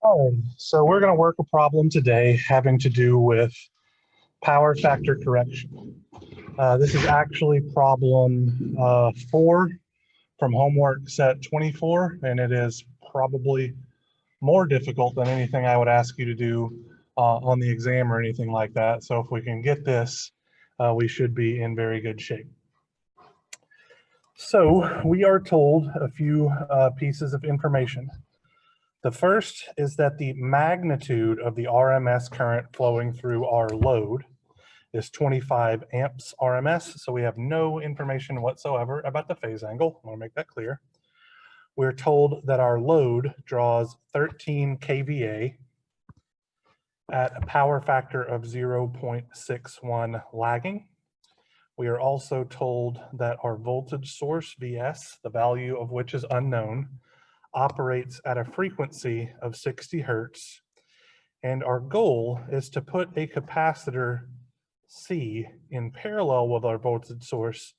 All right, so we're going to work a problem today having to do with power factor correction. This is actually problem 4 from homework set 24, and it is probably more difficult than anything I would ask you to do on the exam or anything like that. So if we can get this, we should be in very good shape. So we are told a few pieces of information. The first is that the magnitude of the RMS current flowing through our load is 25 amps RMS, so we have no information whatsoever about the phase angle. I want to make that clear. We're told that our load draws 13 kVA at a power factor of 0.61 lagging. We are also told that our voltage source, Vs, the value of which is unknown, operates at a frequency of 60 hertz, and our goal is to put a capacitor C in parallel with our voltage source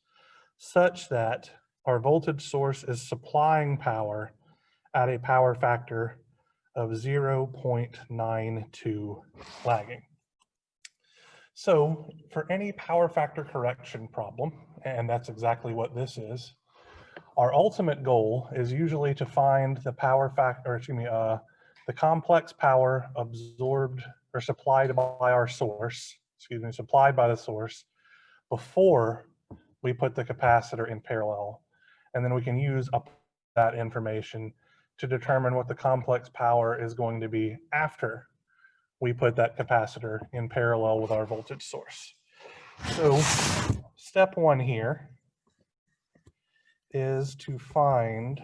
such that our voltage source is supplying power at a power factor of 0.92 lagging. So for any power factor correction problem, and that's exactly what this is, our ultimate goal is usually to find the power factor, the complex power absorbed or supplied by our source, supplied by the source before we put the capacitor in parallel. And then we can use that information to determine what the complex power is going to be after we put that capacitor in parallel with our voltage source. So step 1 here is to find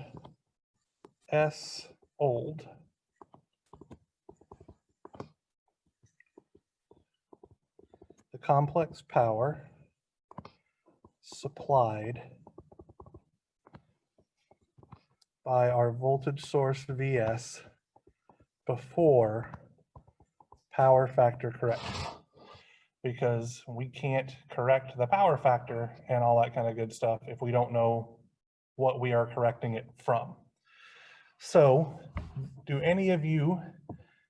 S old. The complex power supplied by our voltage source Vs before power factor correction, because we can't correct the power factor and all that kind of good stuff if we don't know what we are correcting it from. So do any of you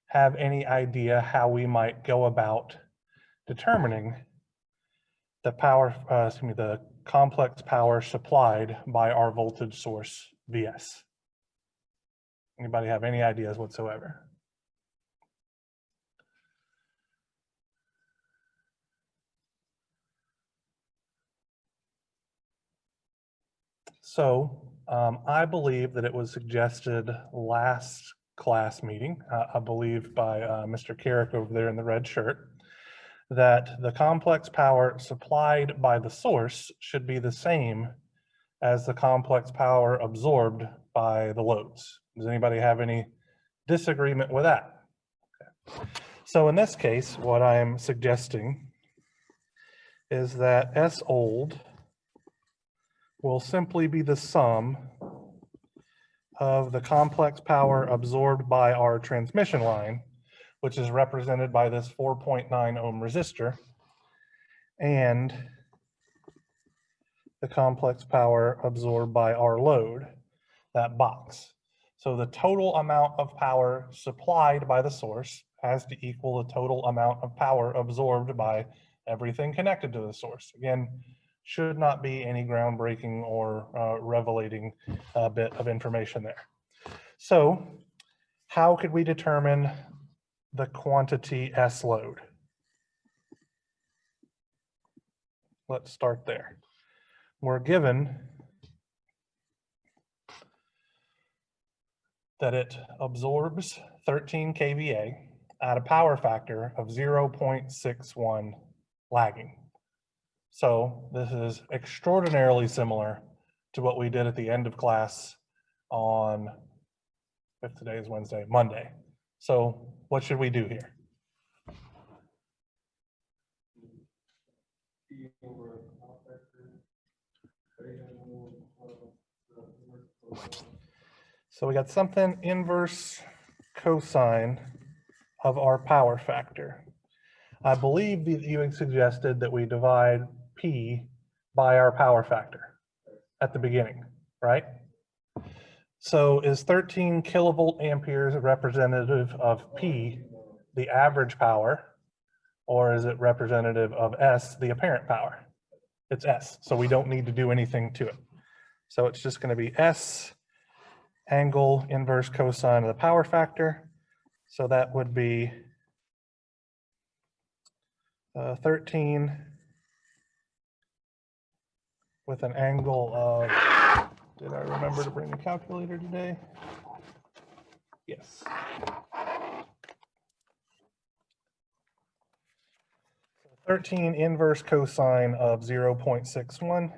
have any idea how we might go about determining the power, the complex power supplied by our voltage source Vs? Anybody have any ideas whatsoever? So I believe that it was suggested last class meeting, I believe by Mr. Carrick over there in the red shirt, that the complex power supplied by the source should be the same as the complex power absorbed by the loads. Does anybody have any disagreement with that? Okay. So in this case, what I'm suggesting is that S old will simply be the sum of the complex power absorbed by our transmission line, which is represented by this 4.9 ohm resistor, and the complex power absorbed by our load, that box. So the total amount of power supplied by the source has to equal the total amount of power absorbed by everything connected to the source. Again, should not be any groundbreaking or revelating bit of information there. So how could we determine the quantity S load? Let's start there. We're given that it absorbs 13 kVA at a power factor of 0.61 lagging. So this is extraordinarily similar to what we did at the end of class on, if today is Wednesday, Monday. So what should we do here? So we got something inverse cosine of our power factor. I believe that you had suggested that we divide P by our power factor at the beginning, right? So is 13 kilovolt amperes representative of P, the average power, or is it representative of S, the apparent power? It's S, so we don't need to do anything to it. So it's just going to be S angle inverse cosine of the power factor. So that would be 13 with an angle of, did I remember to bring a calculator today? Yes. 13 inverse cosine of 0.61.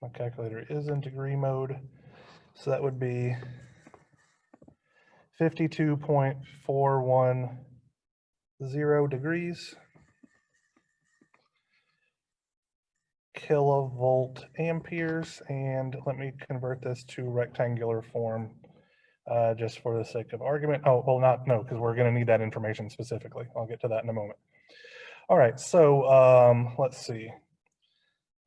My calculator is in degree mode, so that would be 52.410 degrees. Kilovolt amperes, and let me convert this to rectangular form just for the sake of argument. Oh, well, no, because we're going to need that information specifically. I'll get to that in a moment. All right, so let's see.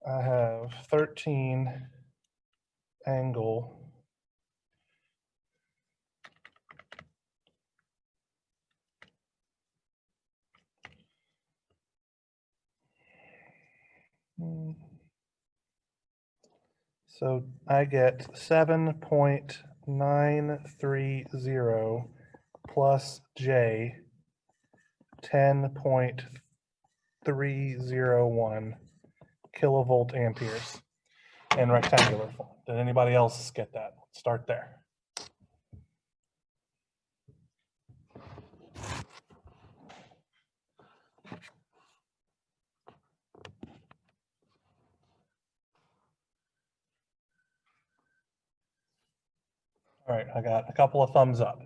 I have 13 angle so I get 7.930 plus J 10.301 kilovolt amperes in rectangular form. Did anybody else get that? Start there. All right, I got a couple of thumbs up.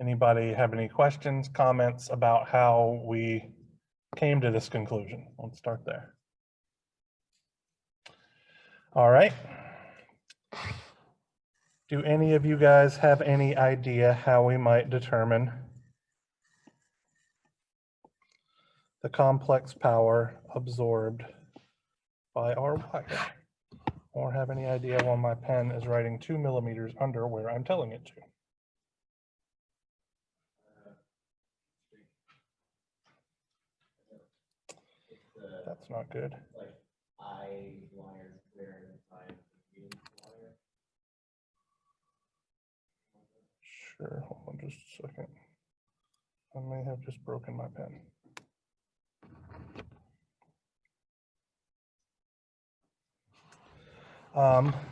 Anybody have any questions, comments about how we came to this conclusion? Let's start there. All right. Do any of you guys have any idea how we might determine the complex power absorbed by our wire? Or have any idea why my pen is writing 2 millimeters under where I'm telling it to? That's not good. Sure, hold on just a second. I may have just broken my pen.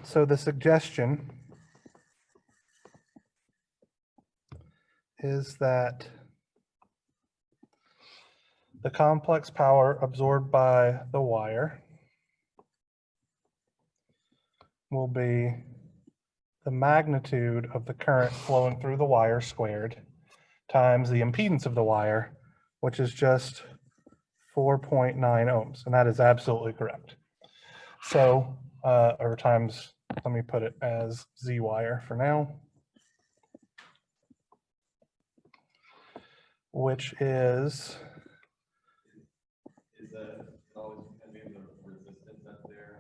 So the suggestion is that the complex power absorbed by the wire will be the magnitude of the current flowing through the wire squared times the impedance of the wire, which is just 4.9 ohms, and that is absolutely correct. So, or times, let me put it as Z wire for now, which is that always the resistance up there?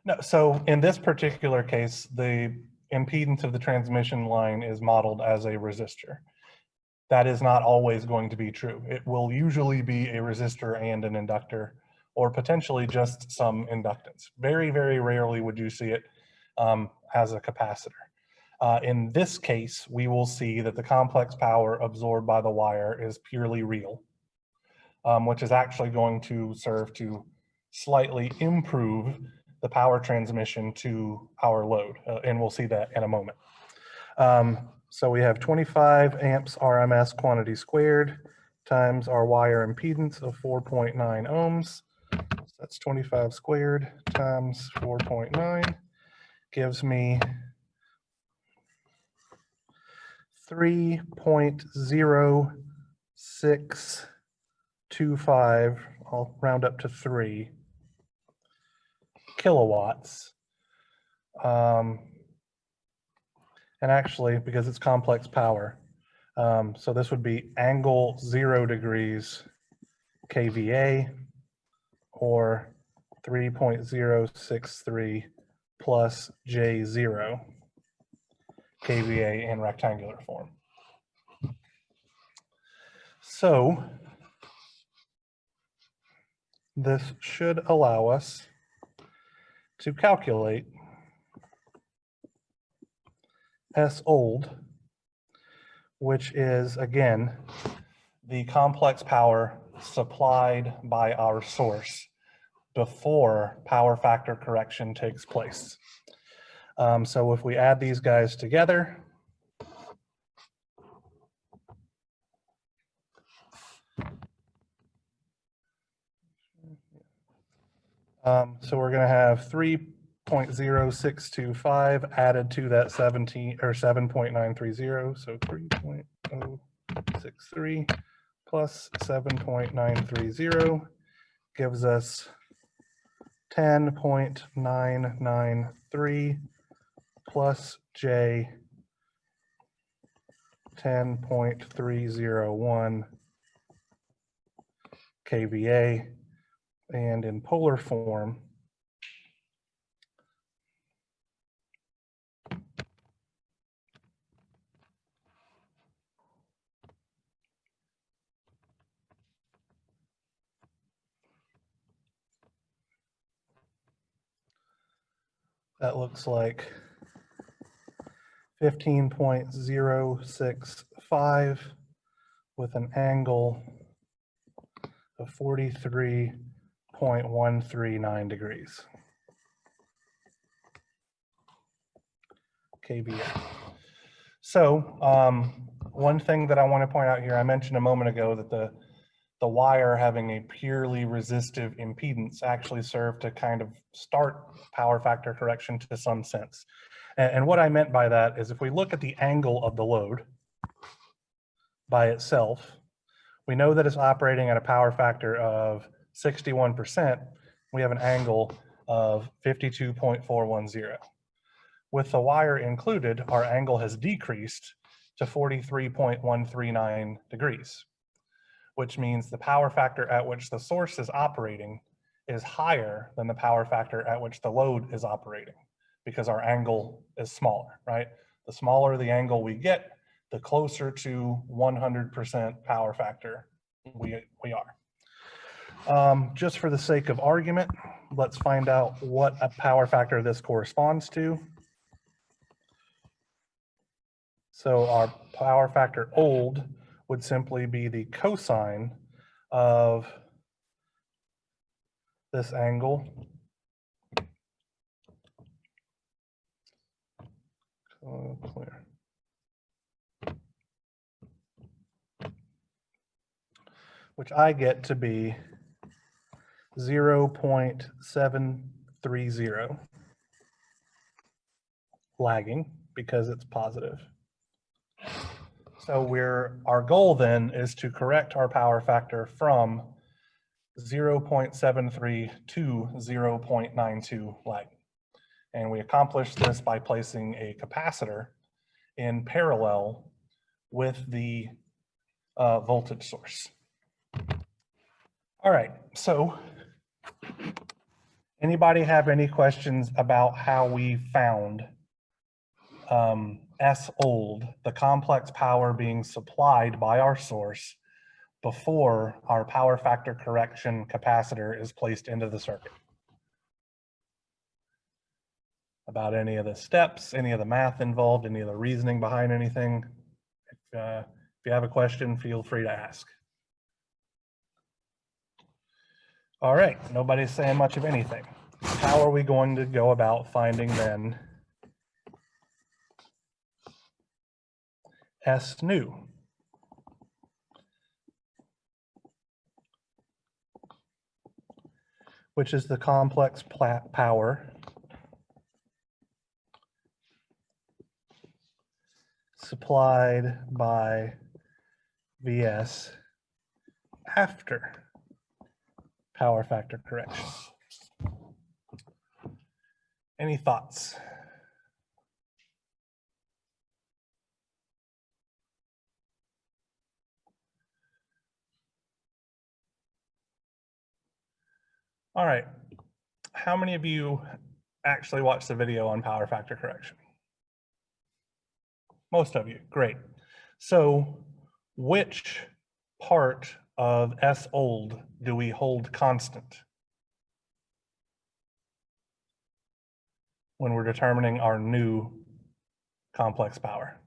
No, so in this particular case, the impedance of the transmission line is modeled as a resistor. That is not always going to be true. It will usually be a resistor and an inductor, or potentially just some inductance. Very, very rarely would you see it as a capacitor. In this case, we will see that the complex power absorbed by the wire is purely real, which is actually going to serve to slightly improve the power transmission to our load, and we'll see that in a moment. So we have 25 amps RMS quantity squared times our wire impedance of 4.9 ohms. So that's 25 squared times 4.9 gives me 3.0625, I'll round up to 3 kilowatts. And actually, because it's complex power, so this would be angle 0 degrees kVA, or 3.063 plus J0 kVA in rectangular form. So this should allow us to calculate S old, which is, again, the complex power supplied by our source before power factor correction takes place. So if we add these guys together, so we're going to have 3.0625 added to that 7.930, so 3.063 plus 7.930 gives us 10.993 plus J 10.301 kVA, and in polar form, that looks like 15.065 with an angle of 43.139 degrees kVA. So one thing that I want to point out here, I mentioned a moment ago that the wire having a purely resistive impedance actually served to kind of start power factor correction to some sense. And what I meant by that is if we look at the angle of the load by itself, we know that it's operating at a power factor of 61%. We have an angle of 52.410. With the wire included, our angle has decreased to 43.139 degrees, which means the power factor at which the source is operating is higher than the power factor at which the load is operating, because our angle is smaller, right? The smaller the angle we get, the closer to 100% power factor we are. Just for the sake of argument, let's find out what a power factor this corresponds to. So our power factor old would simply be the cosine of this angle clear, which I get to be 0.730, lagging because it's positive. So our goal then is to correct our power factor from 0.73 to 0.92 lagging. And we accomplish this by placing a capacitor in parallel with the voltage source. All right, so anybody have any questions about how we found S old, the complex power being supplied by our source before our power factor correction capacitor is placed into the circuit? About any of the steps, any of the math involved, any of the reasoning behind anything? If you have a question, feel free to ask. All right, nobody's saying much of anything. How are we going to go about finding then S new? Which is the complex power supplied by VS after power factor correction. Any thoughts? All right. How many of you actually watched the video on power factor correction? Most of you, great. So which part of S old do we hold constant when we're determining our new complex power?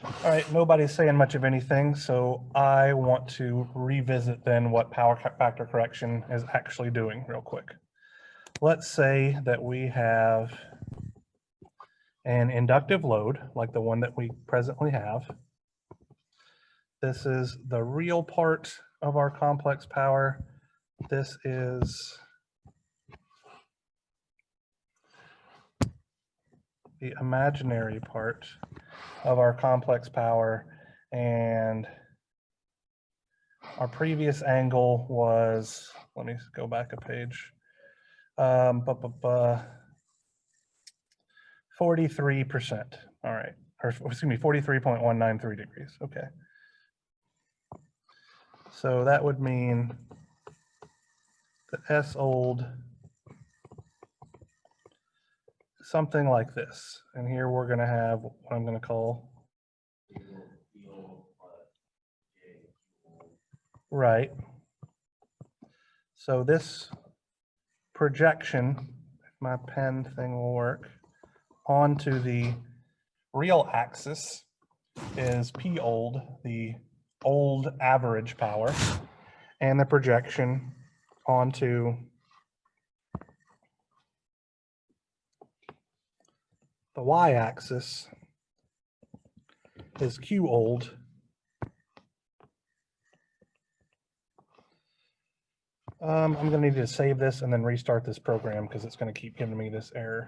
All right, nobody's saying much of anything, so I want to revisit then what power factor correction is actually doing real quick. Let's say that we have an inductive load, like the one that we presently have. This is the real part of our complex power. This is the imaginary part of our complex power, and our previous angle was, let me go back a page, 43%. All right, or excuse me, 43.193 degrees. Okay. So that would mean that S old, something like this. And here we're going to have what I'm going to call, right. So this projection, if my pen thing will work, onto the real axis is P old, the old average power, and the projection onto the y-axis is Q old, I'm going to need to save this and then restart this program because it's going to keep giving me this error.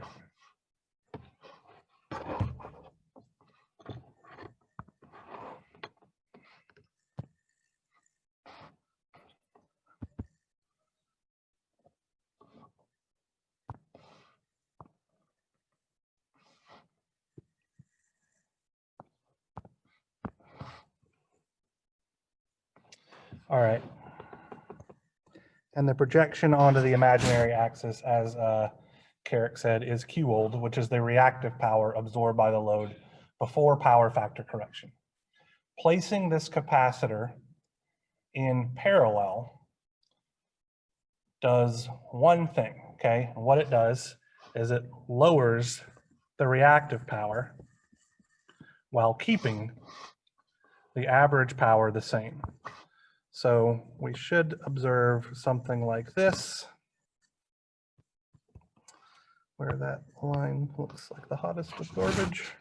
All right. And the projection onto the imaginary axis, as Carrick said, is Q old, which is the reactive power absorbed by the load before power factor correction. Placing this capacitor in parallel does one thing, okay? And what it does is it lowers the reactive power while keeping the average power the same. So we should observe something like this, where that line looks like the hottest of garbage.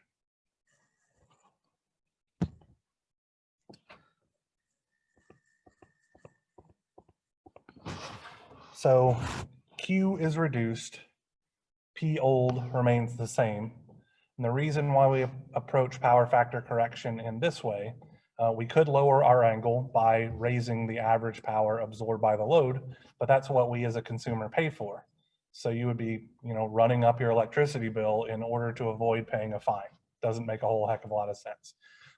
So Q is reduced, P old remains the same. And the reason why we approach power factor correction in this way, we could lower our angle by raising the average power absorbed by the load, but that's what we as a consumer pay for. So you would be, running up your electricity bill in order to avoid paying a fine. Doesn't make a whole heck of a lot of sense.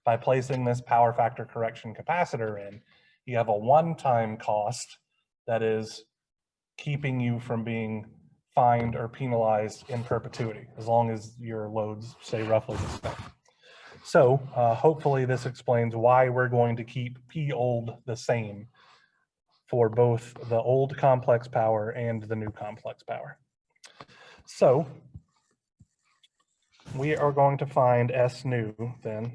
By placing this power factor correction capacitor in, you have a one-time cost that is keeping you from being fined or penalized in perpetuity, as long as your loads stay roughly the same. So hopefully this explains why we're going to keep P old the same for both the old complex power and the new complex power. So we are going to find S new then.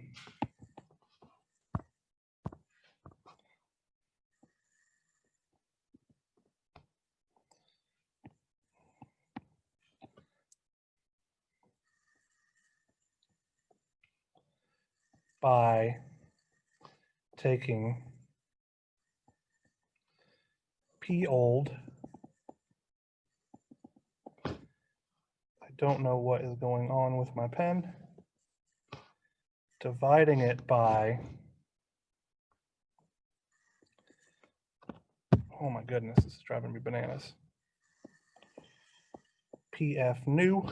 By taking P old, I don't know what is going on with my pen, dividing it by, oh my goodness, this is driving me bananas, PF new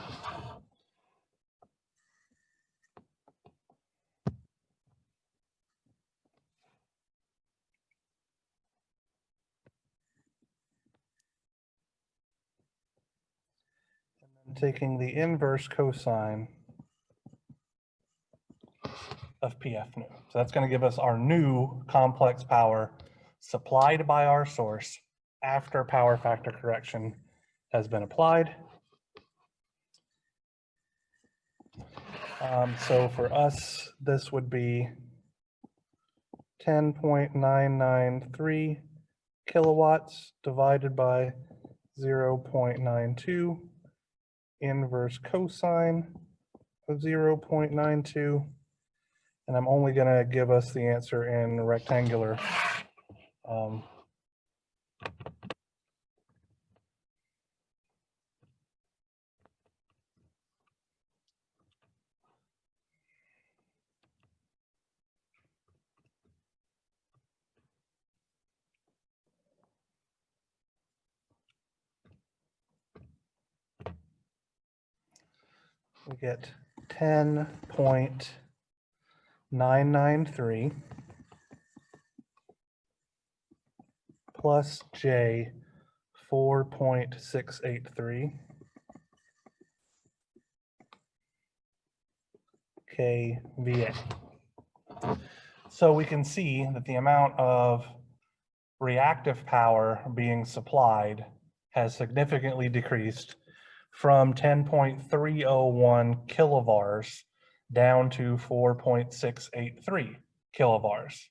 taking the inverse cosine of PF new. So that's going to give us our new complex power supplied by our source after power factor correction has been applied. So for us, this would be 10.993 kilowatts divided by 0.92, inverse cosine of 0.92. And I'm only going to give us the answer in rectangular. We get 10.993 plus J 4.683 kVA. So we can see that the amount of reactive power being supplied has significantly decreased from 10.301 kilovars down to 4.683 kilovars,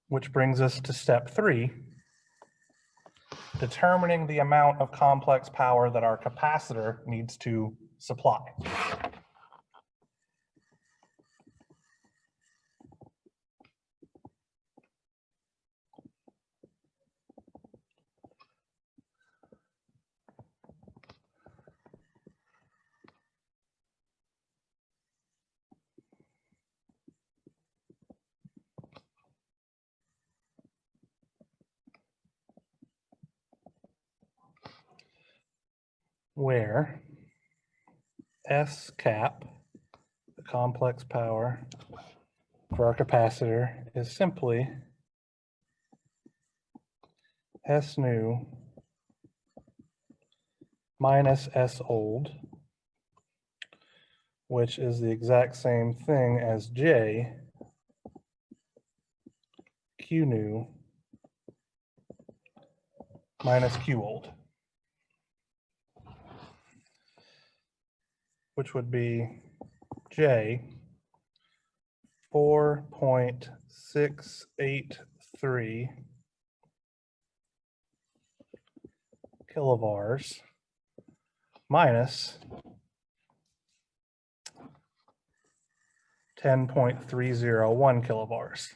which brings us to step 3, determining the amount of complex power that our capacitor needs to supply. Where S cap, the complex power for our capacitor, is simply S new minus S old, which is the exact same thing as J Q new minus Q old, which would be J 4.683 kilovars minus 10.301 kilovars.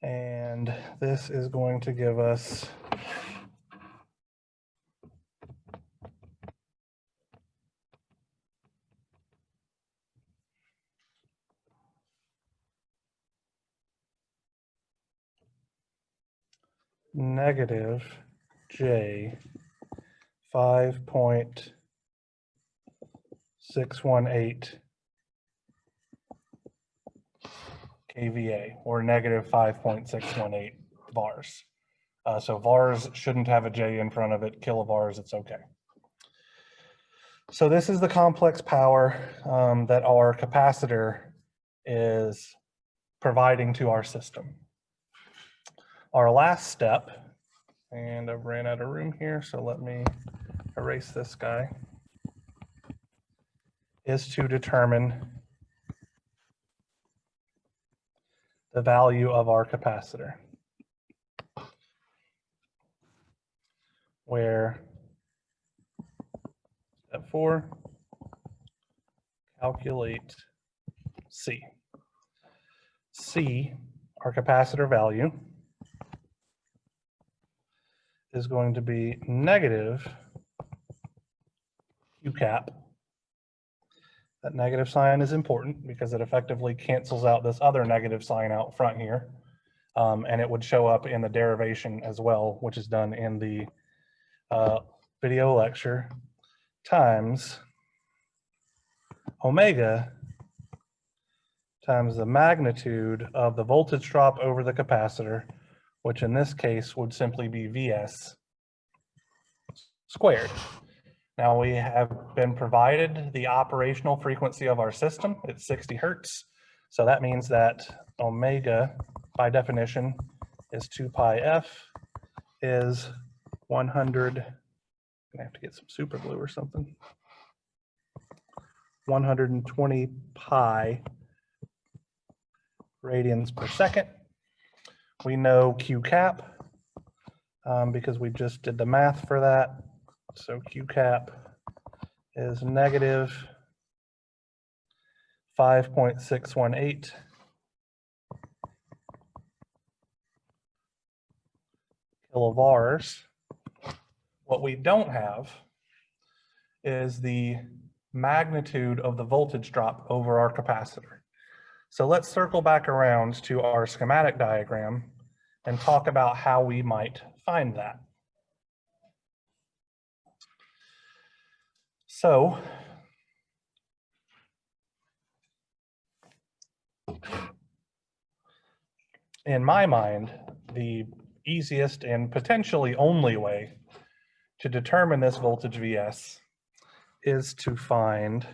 And this is going to give us negative J 5.618 kVA, or negative 5.618 vars. So vars shouldn't have a J in front of it. Kilovars, it's okay. So this is the complex power that our capacitor is providing to our system. Our last step, and I've ran out of room here, so let me erase this guy, is to determine the value of our capacitor, where step 4, calculate C. C, our capacitor value, is going to be negative Q cap. That negative sign is important because it effectively cancels out this other negative sign out front here. And it would show up in the derivation as well, which is done in the video lecture, times omega times the magnitude of the voltage drop over the capacitor, which in this case would simply be Vs squared. Now we have been provided the operational frequency of our system. It's 60 Hertz. So that means that omega, by definition, is 2 pi f is 100. I'm gonna have to get some super glue or something. 120 pi radians per second. We know Q cap because we just did the math for that. So Q cap is negative 5.618 kilovars. What we don't have is the magnitude of the voltage drop over our capacitor. So let's circle back around to our schematic diagram and talk about how we might find that. So in my mind, the easiest and potentially only way to determine this voltage Vs is to find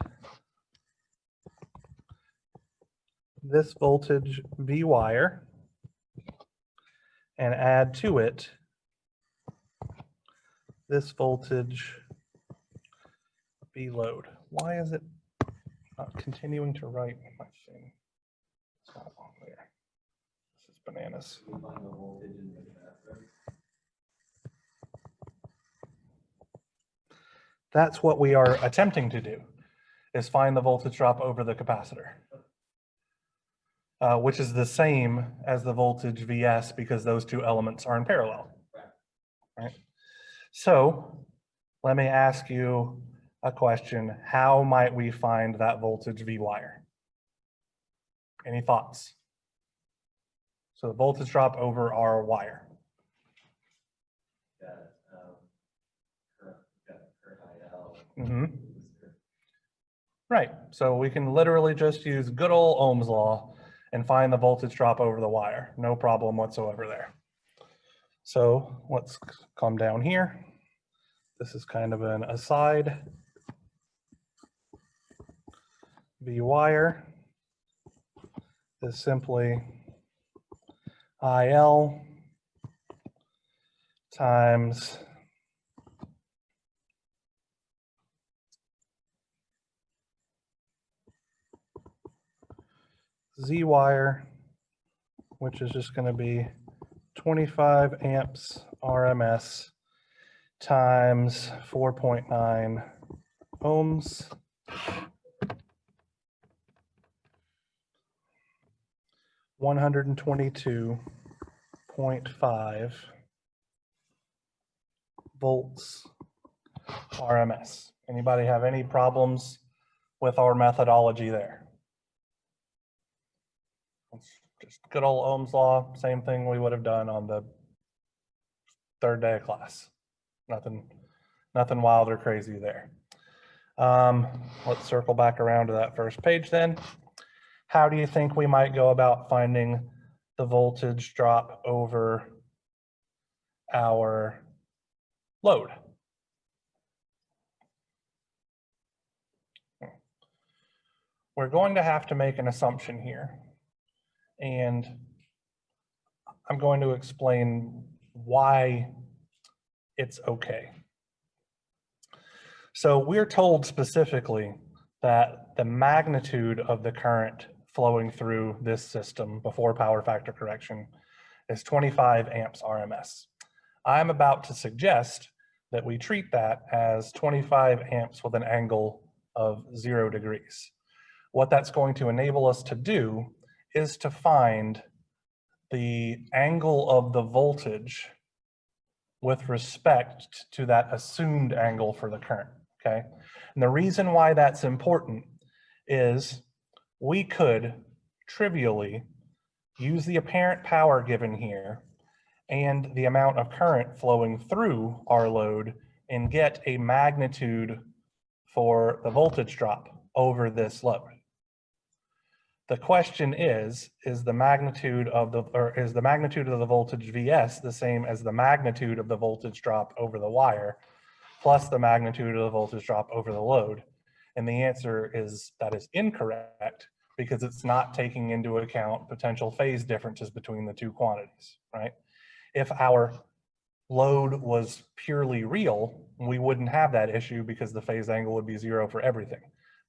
this voltage V wire and add to it this voltage V load. Why is it not continuing to write my thing? It's not on there. This is bananas. That's what we are attempting to do, is find the voltage drop over the capacitor, which is the same as the voltage Vs because those two elements are in parallel. Right? So let me ask you a question. How might we find that voltage V wire? Any thoughts? So the voltage drop over our wire. Right, so we can literally just use good old Ohm's law and find the voltage drop over the wire. No problem whatsoever there. So let's come down here. This is kind of an aside. V wire is simply IL times Z wire, which is just going to be 25 amps RMS times 4.9 ohms. $122.5 volts RMS. Anybody have any problems with our methodology there? It's just good old Ohm's law, same thing we would have done on the third day of class. Nothing wild or crazy there. Let's circle back around to that first page then. How do you think we might go about finding the voltage drop over our load? We're going to have to make an assumption here, and I'm going to explain why it's okay. So we're told specifically that the magnitude of the current flowing through this system before power factor correction is 25 amps RMS. I'm about to suggest that we treat that as 25 amps with an angle of 0 degrees. What that's going to enable us to do is to find the angle of the voltage with respect to that assumed angle for the current, okay? And the reason why that's important is we could trivially use the apparent power given here and the amount of current flowing through our load and get a magnitude for the voltage drop over this load. The question is the magnitude of the voltage Vs the same as the magnitude of the voltage drop over the wire plus the magnitude of the voltage drop over the load? And the answer is that is incorrect, because it's not taking into account potential phase differences between the two quantities, right? If our load was purely real, we wouldn't have that issue because the phase angle would be 0 for everything.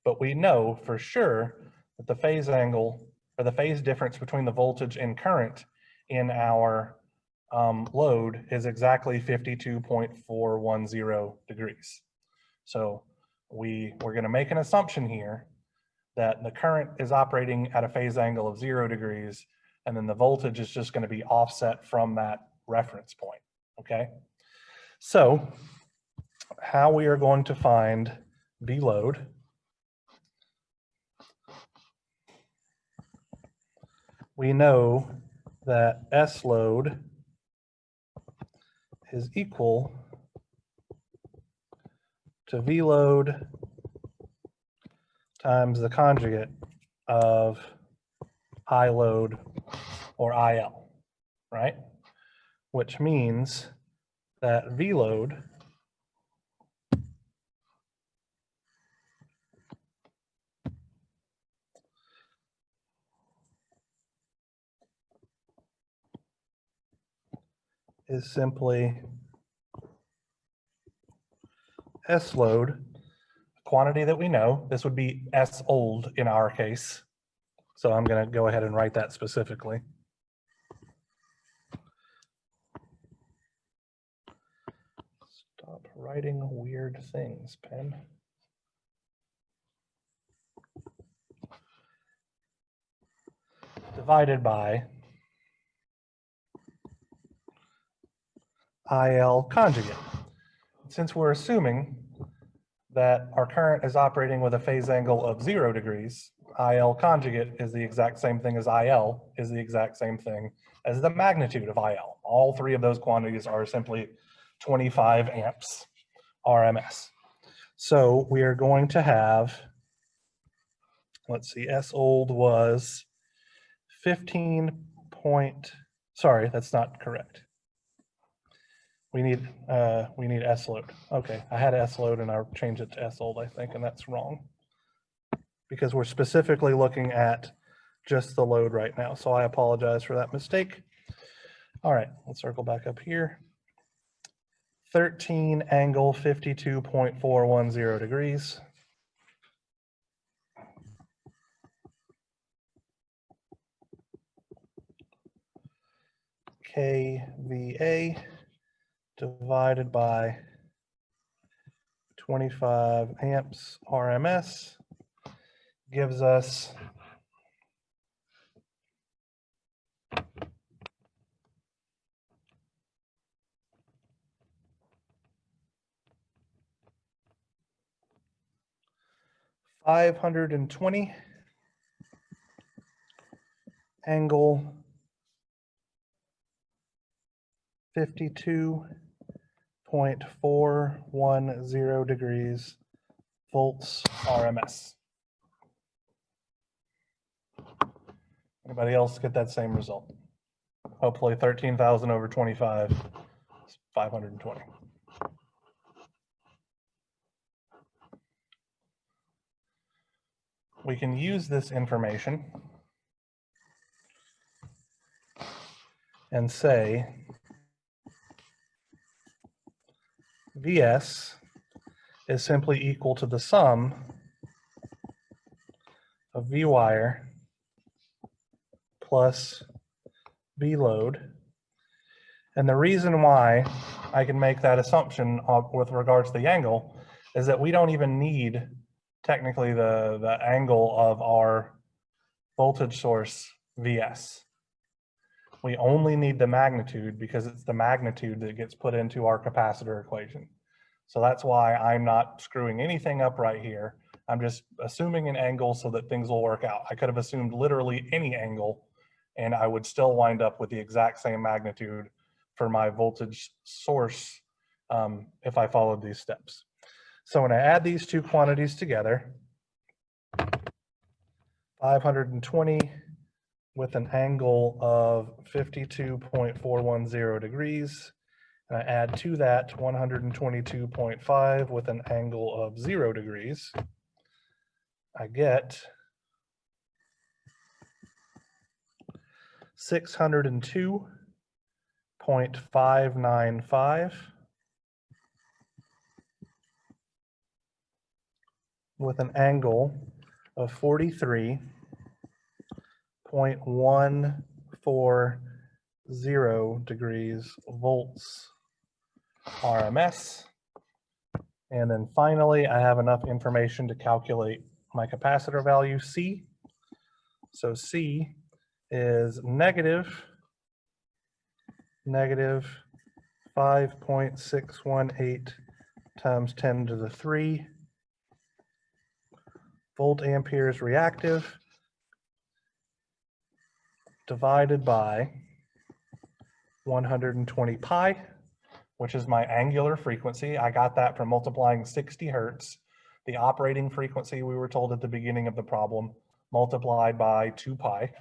But we know for sure that the phase angle, or the phase difference between the voltage and current in our load is exactly 52.410 degrees. So we're going to make an assumption here that the current is operating at a phase angle of 0 degrees, and then the voltage is just going to be offset from that reference point, okay? So how we are going to find Vload, we know that S load is equal to Vload times the conjugate of I load, or IL, right? Which means that Vload is simply S load, a quantity that we know. This would be S old in our case. So I'm going to go ahead and write that specifically. Stop writing weird things, pen. Divided by IL conjugate. Since we're assuming that our current is operating with a phase angle of 0 degrees, IL conjugate is the exact same thing as IL, is the exact same thing as the magnitude of IL. All three of those quantities are simply 25 amps RMS. So we are going to have, let's see, S old was 15 point, sorry, that's not correct. We need S load. Okay, I had S load and I changed it to S old, I think, and that's wrong, because we're specifically looking at just the load right now. So I apologize for that mistake. All right, let's circle back up here. 13 angle 52.410 degrees. kVA divided by 25 amps RMS gives us 520 angle 52.410 degrees volts RMS. Anybody else get that same result? Hopefully 13,000 over 25 is 520. We can use this information and say Vs is simply equal to the sum of V wire plus V load. And the reason why I can make that assumption with regards to the angle is that we don't even need technically the angle of our voltage source Vs. We only need the magnitude, because it's the magnitude that gets put into our capacitor equation. So that's why I'm not screwing anything up right here. I'm just assuming an angle so that things will work out. I could have assumed literally any angle and I would still wind up with the exact same magnitude for my voltage source if I followed these steps. So when I add these two quantities together, 520 with an angle of 52.410 degrees. And I add to that 122.5 with an angle of 0 degrees. I get 602.595 with an angle of 43.140 degrees volts RMS. And then finally, I have enough information to calculate my capacitor value C. So C is negative 5.618 times 10 to the 3 volt amperes reactive divided by 120 pi, which is my angular frequency. I got that from multiplying 60 hertz, the operating frequency we were told at the beginning of the problem, multiplied by 2 pi.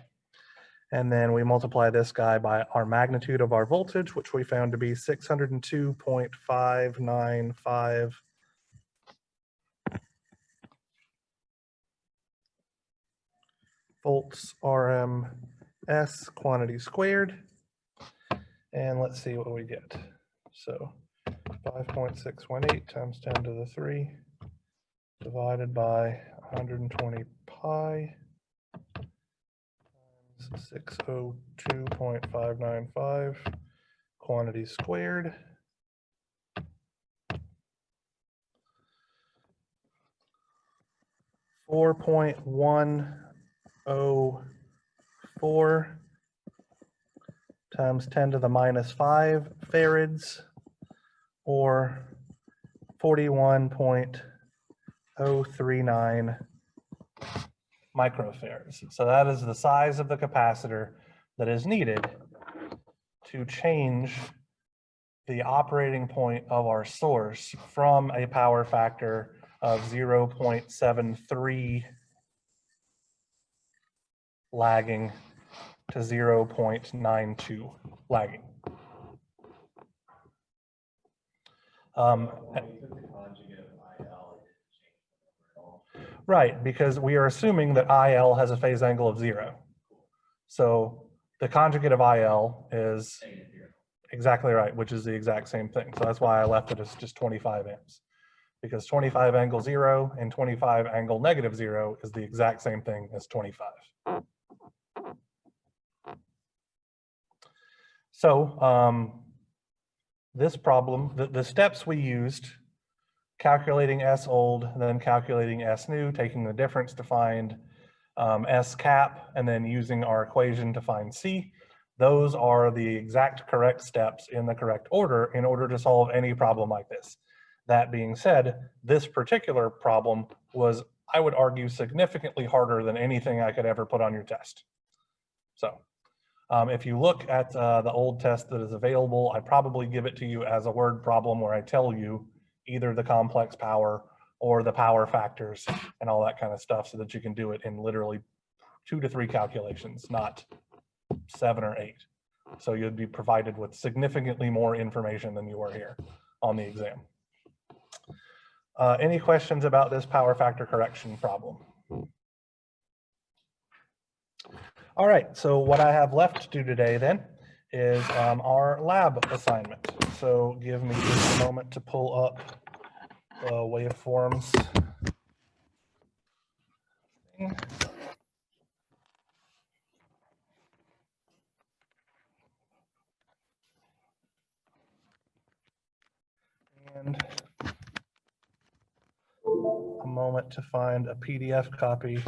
And then we multiply this guy by our magnitude of our voltage, which we found to be 602.595 volts RMS quantity squared. And let's see what we get. So 5.618 times 10 to the 3 divided by 120 pi times 602.595 quantity squared. (4.104) times 10 to the minus 5 farads, or 41.039 microfarads. So that is the size of the capacitor that is needed to change the operating point of our source from a power factor of 0.73 lagging to 0.92 lagging. Right, because we are assuming that IL has a phase angle of 0. So the conjugate of IL is exactly right, which is the exact same thing. So that's why I left it as just 25 amps. Because 25 angle 0 and 25 angle negative 0 is the exact same thing as 25. So this problem, the steps we used, calculating S old, then calculating S new, taking the difference to find S cap, and then using our equation to find C, those are the exact correct steps in the correct order in order to solve any problem like this. That being said, this particular problem was, I would argue, significantly harder than anything I could ever put on your test. So if you look at the old test that is available, I probably give it to you as a word problem where I tell you either the complex power or the power factors and all that kind of stuff so that you can do it in literally 2 to 3 calculations, not 7 or 8. So you'd be provided with significantly more information than you are here on the exam. Any questions about this power factor correction problem? All right, so what I have left to do today then is our lab assignment. So give me just a moment to pull up the waveforms. And a moment to find a PDF copy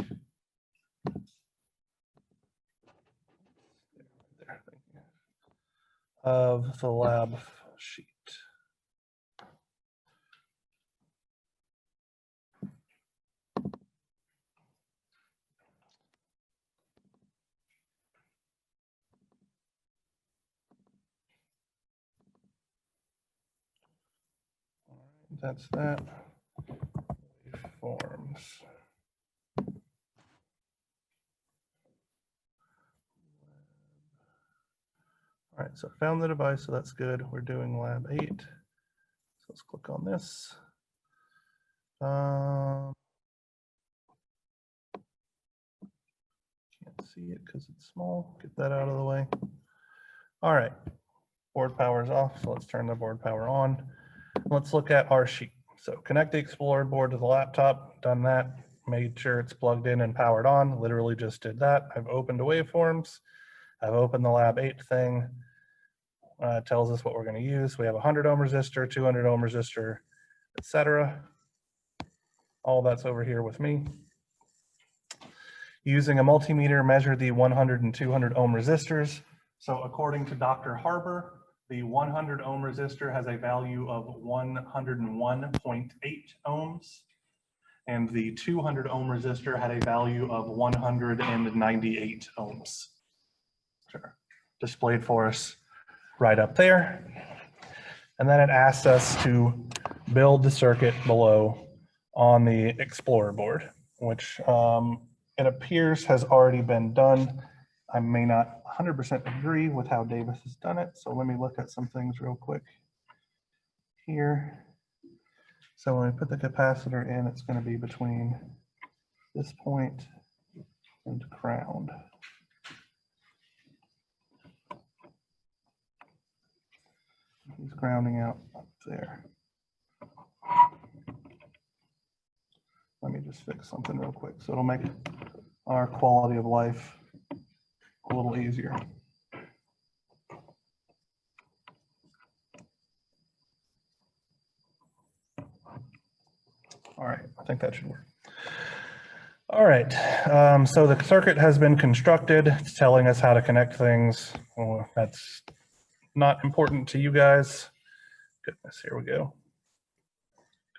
of the lab sheet. That's that. Waveforms. right, so found the device, so that's good. We're doing lab 8. So let's click on this. Can't see it because it's small. Get that out of the way. All right, board power's off, so let's turn the board power on. Let's look at our sheet. So connect the Explorer board to the laptop, done that, made sure it's plugged in and powered on, literally just did that. I've opened the waveforms, I've opened the lab 8 thing, tells us what we're gonna use. We have a 100 ohm resistor, 200 ohm resistor, etc. All that's over here with me. Using a multimeter, measure the 100 and 200 ohm resistors. So according to Dr. Harbour, the 100 ohm resistor has a value of 101.8 ohms, and the 200 ohm resistor had a value of 198 ohms. Sure. Displayed for us right up there. And then it asks us to build the circuit below on the Explorer board, which it appears has already been done. I may not 100% agree with how Davis has done it, so let me look at some things real quick here. So when I put the capacitor in, it's going to be between this point and ground. He's grounding out up there. Let me just fix something real quick so it'll make our quality of life a little easier. All right, I think that should work. All right, so the circuit has been constructed. It's telling us how to connect things. Well, that's not important to you guys. Goodness, here we go.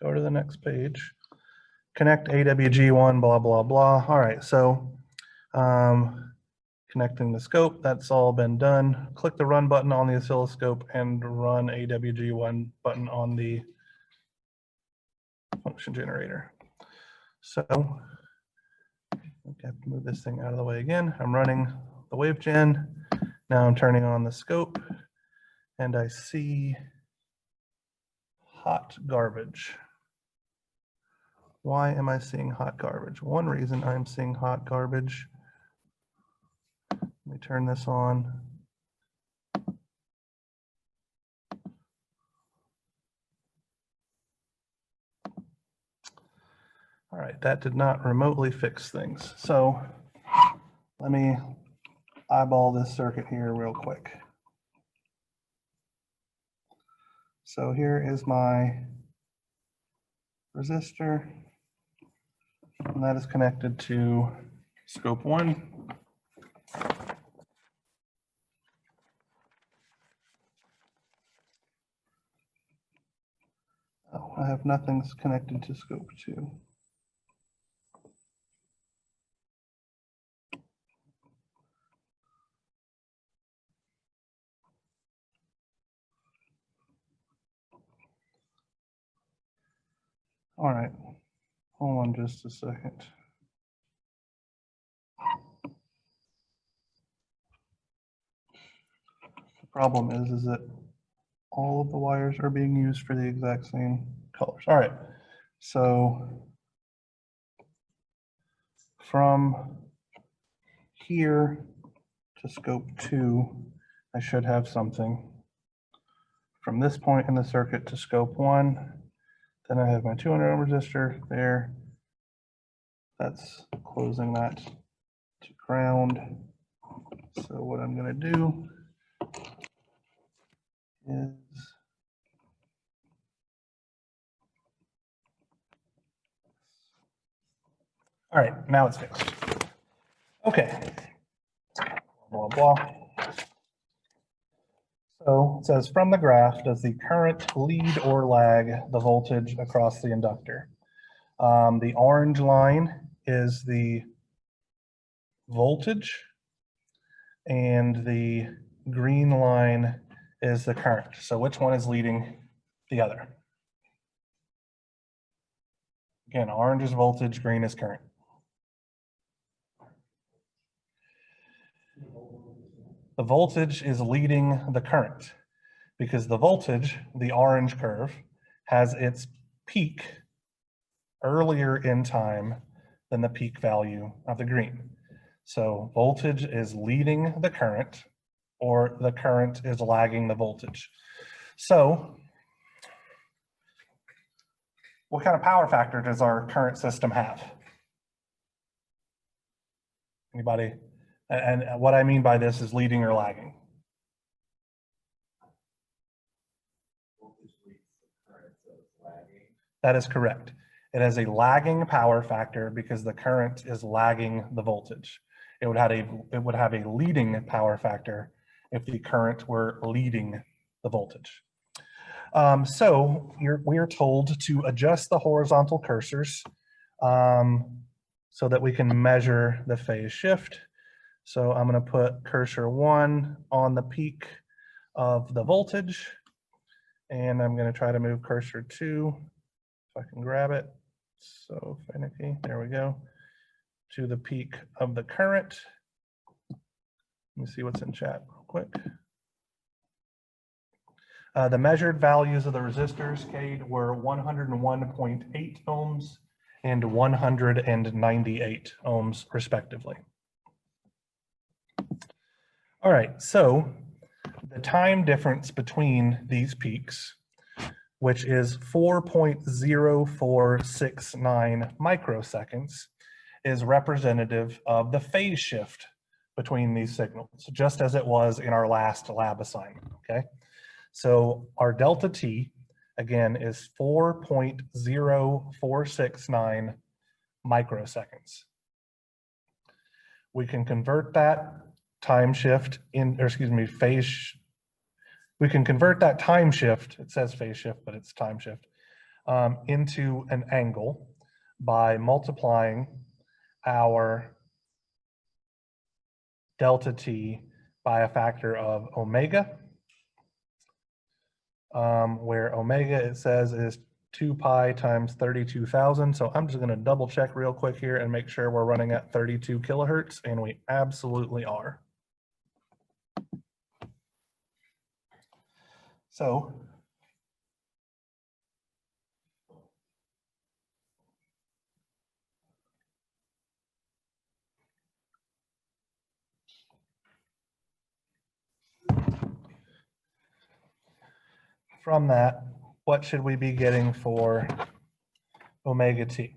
Go to the next page. Connect AWG1, blah, blah, blah. All right, so connecting the scope, that's all been done. Click the run button on the oscilloscope and run AWG1 button on the function generator. So I have to move this thing out of the way again. I'm running the wave gen. Now I'm turning on the scope and I see hot garbage. Why am I seeing hot garbage? One reason I'm seeing hot garbage. Let me turn this on. All right, that did not remotely fix things. So let me eyeball this circuit here real quick. So here is my resistor, and that is connected to scope 1. Oh, I have nothing connected to scope 2. All right, hold on just a second. The problem is that all of the wires are being used for the exact same colors. All right, so from here to scope 2, I should have something. From this point in the circuit to scope 1, then I have my 200 ohm resistor there. That's closing that to ground. So what I'm going to do is all right, now it's fixed. Okay. Blah, blah. So it says from the graph, does the current lead or lag the voltage across the inductor? The orange line is the voltage and the green line is the current. So which one is leading the other? Again, orange is voltage, green is current. The voltage is leading the current because the voltage, the orange curve, has its peak earlier in time than the peak value of the green. So voltage is leading the current, or the current is lagging the voltage. So what kind of power factor does our current system have? Anybody? And what I mean by this is leading or lagging. That is correct. It has a lagging power factor because the current is lagging the voltage. It would have a leading power factor if the current were leading the voltage. So we are told to adjust the horizontal cursors so that we can measure the phase shift. So I'm going to put cursor 1 on the peak of the voltage, and I'm going to try to move cursor 2, if I can grab it. So finicky, there we go, to the peak of the current. Let me see what's in chat real quick. The measured values of the resistors, Cade, were 101.8 ohms and 198 ohms, respectively. All right, so the time difference between these peaks, which is 4.0469 microseconds, is representative of the phase shift between these signals, just as it was in our last lab assignment, okay? So our delta T, again, is 4.0469 microseconds. We can convert that time shift we can convert that time shift, it says phase shift, but it's time shift, into an angle by multiplying our delta T by a factor of omega, where omega, it says, is 2 pi times 32,000. So I'm just going to double check real quick here and make sure we're running at 32 kilohertz, and we absolutely are. So from that, what should we be getting for omega T?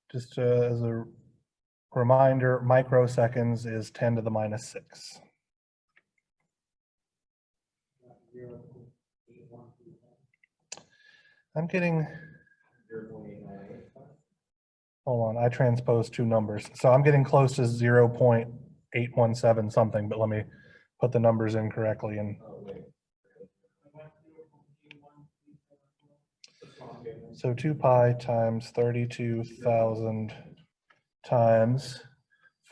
Just as a reminder, microseconds is 10 to the minus 6. I'm getting, hold on, I transposed two numbers. So I'm getting close to 0.817 something, but let me put the numbers in correctly. And so 2 pi times 32,000 times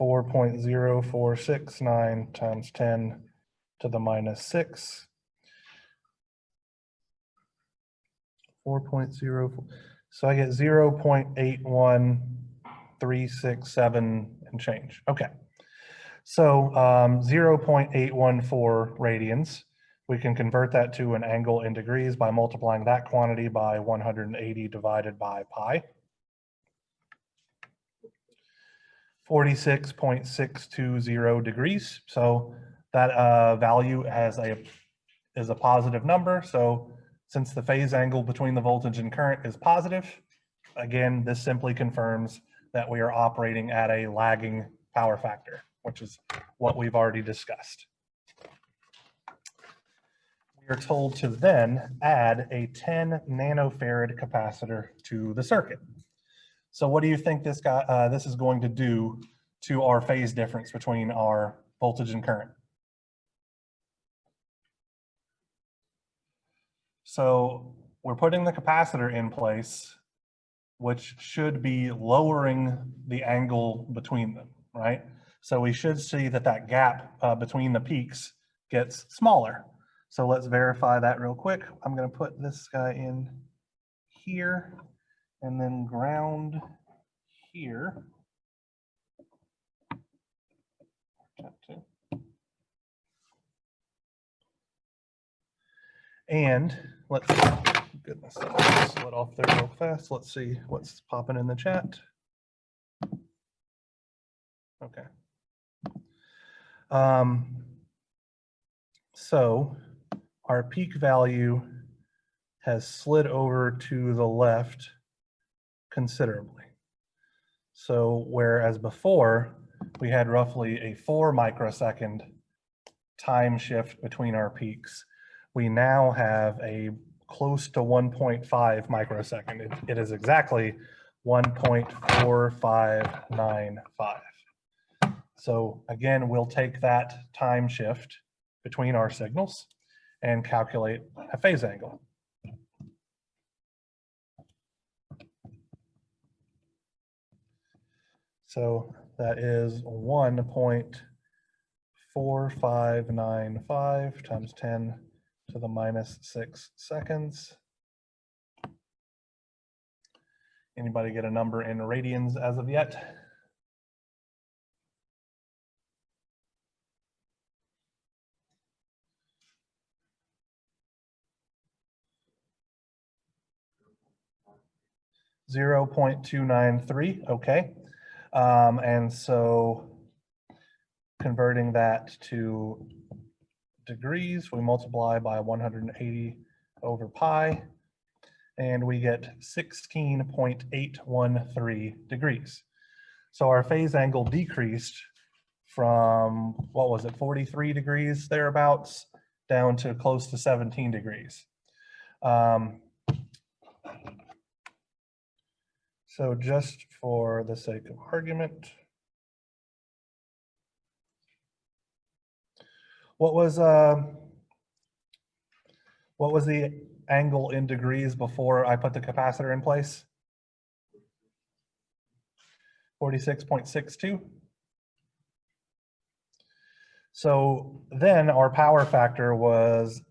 4.0469 times 10 to the minus 6. 4.04. So I get 0.81367 and change. Okay. So 0.814 radians. We can convert that to an angle in degrees by multiplying that quantity by 180 divided by pi. 46.620 degrees. So that value is a positive number. So since the phase angle between the voltage and current is positive, again, this simply confirms that we are operating at a lagging power factor, which is what we've already discussed. We are told to then add a 10 nanofarad capacitor to the circuit. So what do you think this is going to do to our phase difference between our voltage and current? So we're putting the capacitor in place, which should be lowering the angle between them, right? So we should see that that gap between the peaks gets smaller. So let's verify that real quick. I'm going to put this guy in here and then ground here. And let's, goodness, that slid off there real fast. Let's see what's popping in the chat. Okay. So our peak value has slid over to the left considerably. So whereas before we had roughly a 4 microsecond time shift between our peaks, we now have a close to 1.5 microsecond. It is exactly 1.4595. So again, we'll take that time shift between our signals and calculate a phase angle. So that is 1.4595 times 10 to the minus 6 seconds. Anybody get a number in radians as of yet? .293, okay. And so converting that to degrees, we multiply by 180 over pi, and we get 16.813 degrees. So our phase angle decreased from, what was it, 43 degrees thereabouts, down to close to 17 degrees. So just for the sake of argument, what was the angle in degrees before I put the capacitor in place? 46.62. So then our power factor was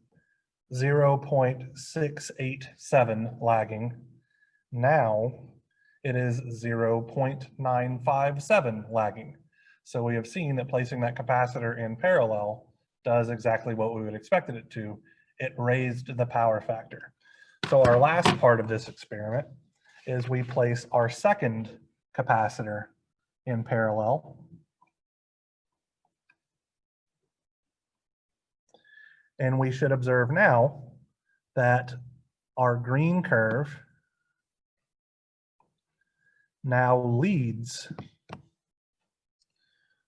0.687 lagging. Now it is 0.957 lagging. So we have seen that placing that capacitor in parallel does exactly what we would expect it to. It raised the power factor. So our last part of this experiment is we place our second capacitor in parallel. And we should observe now that our green curve now leads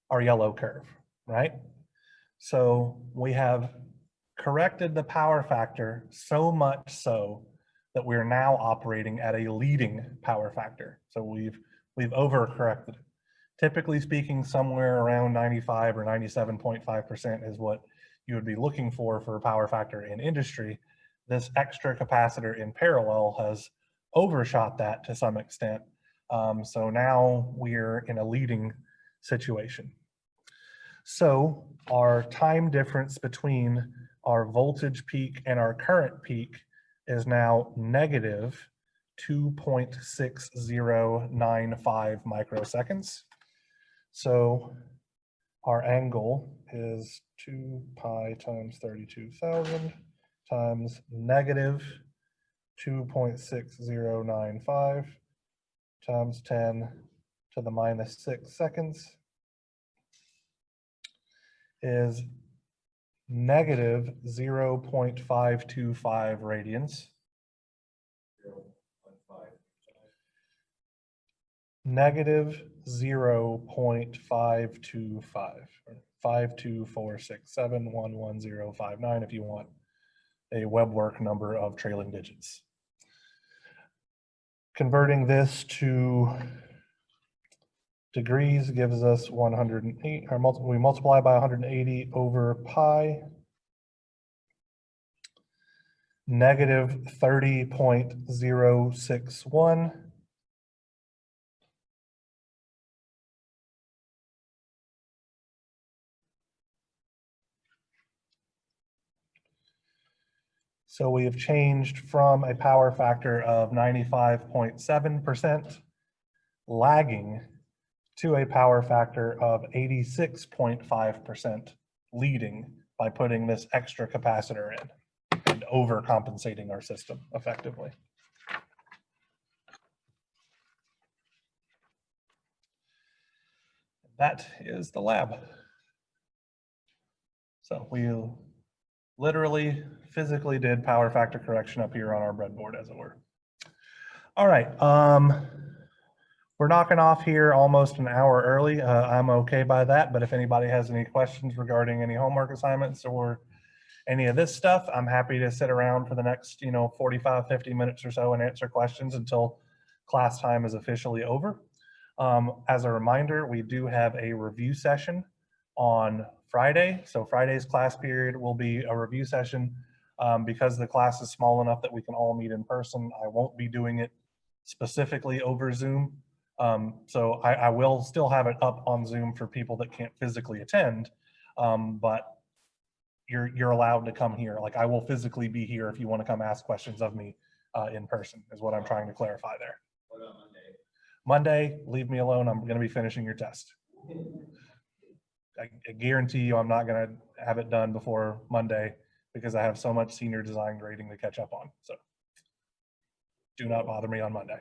our yellow curve, right? So we have corrected the power factor so much so that we're now operating at a leading power factor. So we've overcorrected it. Typically speaking, somewhere around 95 or 97.5% is what you would be looking for a power factor in industry. This extra capacitor in parallel has overshot that to some extent. So now we're in a leading situation. So our time difference between our voltage peak and our current peak is now negative 2.6095 microseconds. So our angle is 2 pi times 32,000 times negative 2.6095 times 10 to the minus 6 seconds is negative 0.525 radians. Negative 0.525, 52467111059 if you want a web work number of trailing digits. Converting this to degrees gives us 108, we multiply by 180 over pi, negative 30.061. So we have changed from a power factor of 95.7% lagging to a power factor of 86.5% leading by putting this extra capacitor in and overcompensating our system effectively. That is the lab. So we literally physically did power factor correction up here on our breadboard, as it were. All right, we're knocking off here almost an hour early. I'm okay by that, but if anybody has any questions regarding any homework assignments or any of this stuff, I'm happy to sit around for the next 45, 50 minutes or so and answer questions until class time is officially over. As a reminder, we do have a review session on Friday. So Friday's class period will be a review session. Because the class is small enough that we can all meet in person, I won't be doing it specifically over Zoom. So I will still have it up on Zoom for people that can't physically attend, but you're allowed to come here. Like, I will physically be here if you want to come ask questions of me in person, is what I'm trying to clarify there. What about Monday? Monday, leave me alone. I'm going to be finishing your test. I guarantee you I'm not going to have it done before Monday because I have so much senior design grading to catch up on. So do not bother me on Monday.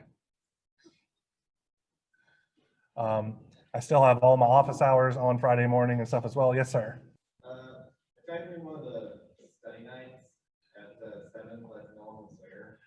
I still have all my office hours on Friday morning and stuff as well. Yes, sir. I tried doing one of the study nights at the 7, but no one was there.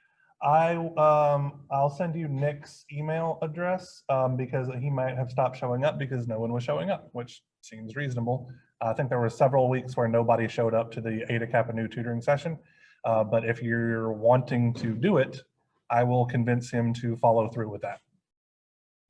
I'll send you Nick's email address because he might have stopped showing up because no one was showing up, which seems reasonable. I think there were several weeks where nobody showed up to the Eta Kappa Nu tutoring session. But if you're wanting to do it, I will convince him to follow through with that.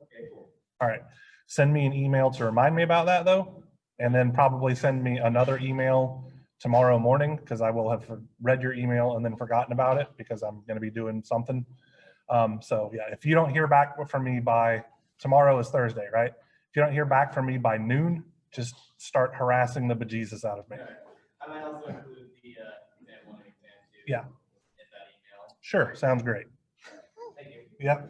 Okay, cool. All right. Send me an email to remind me about that though, and then probably send me another email tomorrow morning because I will have read your email and then forgotten about it because I'm going to be doing something. So yeah, if you don't hear back from me by, tomorrow is Thursday, right? If you don't hear back from me by noon, just start harassing the bejesus out of me. Right. I might also include the exam 1 and exam 2 Yeah. in that email. Sure, sounds great. Thank you. Yep.